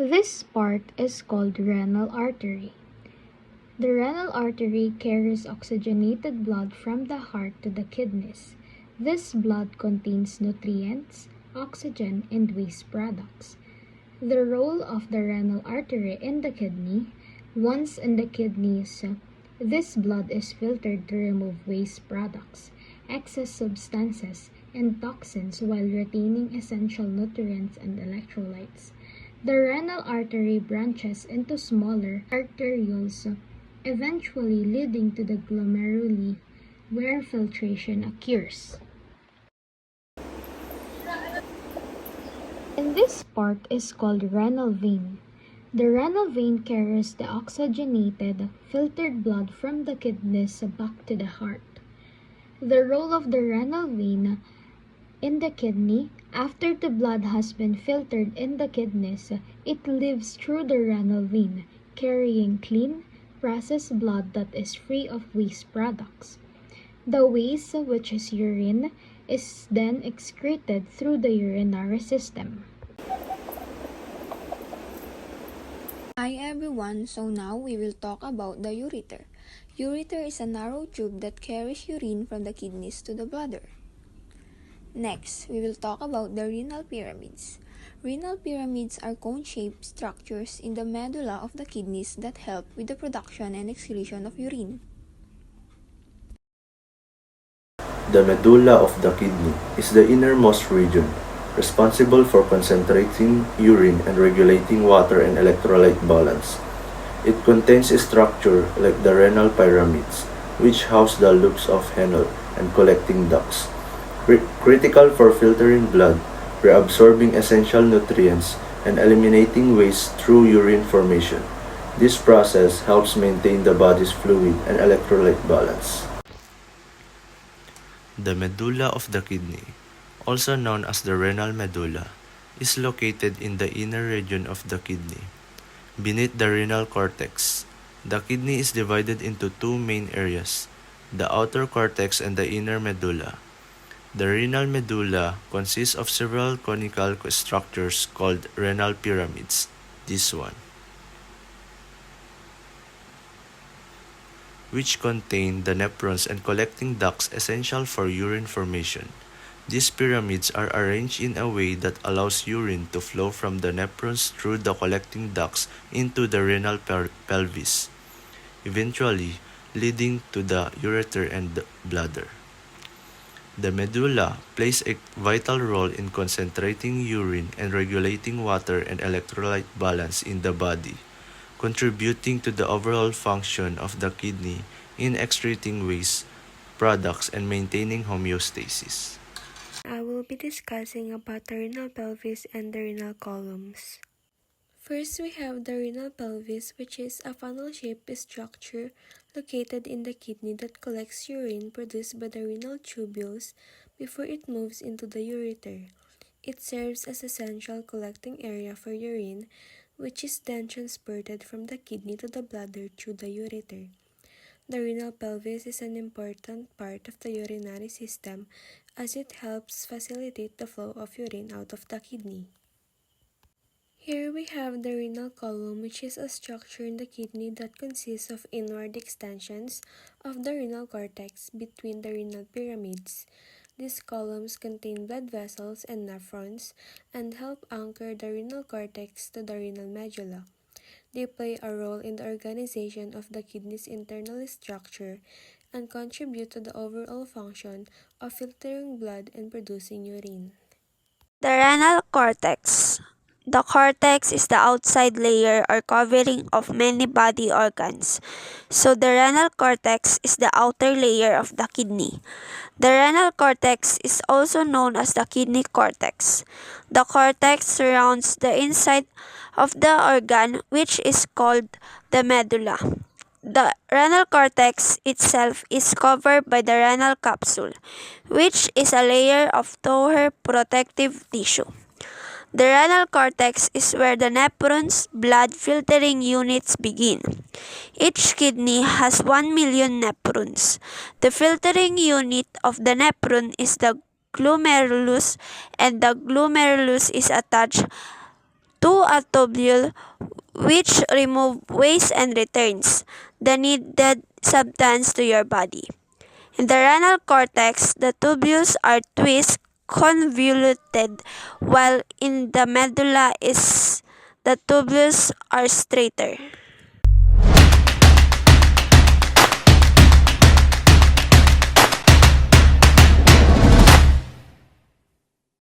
This part is called renal artery. The renal artery carries oxygenated blood from the heart to the kidneys. This blood contains nutrients, oxygen, and waste products. The role of the renal artery in the kidney. Once in the kidneys, this blood is filtered to remove waste products, excess substances, and toxins while retaining essential nutrients and electrolytes. The renal artery branches into smaller arterioles, eventually leading to the glomeruli where filtration occurs. And this part is called renal vein. The renal vein carries the oxygenated, filtered blood from the kidneys back to the heart. The role of the renal vein in the kidney. After the blood has been filtered in the kidneys, it lives through the renal vein, carrying clean, processed blood that is free of waste products. The waste, which is urine, is then excreted through the urinary system. Hi everyone, so now we will talk about the ureter. Ureter is a narrow tube that carries urine from the kidneys to the bladder. Next, we will talk about the renal pyramids. Renal pyramids are cone-shaped structures in the medulla of the kidneys that help with the production and excretion of urine. The medulla of the kidney is the innermost region, responsible for concentrating urine and regulating water and electrolyte balance. It contains a structure like the renal pyramids, which house the loops of Henle and collecting ducts. Critical for filtering blood, reabsorbing essential nutrients, and eliminating waste through urine formation. This process helps maintain the body's fluid and electrolyte balance. The medulla of the kidney, also known as the renal medulla, is located in the inner region of the kidney, beneath the renal cortex. The kidney is divided into two main areas, the outer cortex and the inner medulla. The renal medulla consists of several conical structures called renal pyramids. This one, which contain the nephrons and collecting ducts essential for urine formation. These pyramids are arranged in a way that allows urine to flow from the nephrons through the collecting ducts into the renal pelvis, eventually leading to the ureter and the bladder. The medulla plays a vital role in concentrating urine and regulating water and electrolyte balance in the body, contributing to the overall function of the kidney in excreting waste products and maintaining homeostasis. I will be discussing about the renal pelvis and the renal columns. First, we have the renal pelvis, which is a funnel-shaped structure located in the kidney that collects urine produced by the renal tubules before it moves into the ureter. It serves as a central collecting area for urine, which is then transported from the kidney to the bladder through the ureter. The renal pelvis is an important part of the urinary system as it helps facilitate the flow of urine out of the kidney. Here we have the renal column, which is a structure in the kidney that consists of inward extensions of the renal cortex between the renal pyramids. These columns contain blood vessels and nephrons and help anchor the renal cortex to the renal medulla. They play a role in the organization of the kidney's internal structure and contribute to the overall function of filtering blood and producing urine. The renal cortex. The cortex is the outside layer or covering of many body organs. So the renal cortex is the outer layer of the kidney. The renal cortex is also known as the kidney cortex. The cortex surrounds the inside of the organ, which is called the medulla. The renal cortex itself is covered by the renal capsule, which is a layer of tougher protective tissue. The renal cortex is where the nephrons blood filtering units begin. Each kidney has 1 million nephrons. The filtering unit of the nephron is the glomerulus, and the glomerulus is attached to a tubule which remove waste and returns the needed substance to your body. In the renal cortex, the tubules are twist convoluted, while in the medulla the tubules are straighter.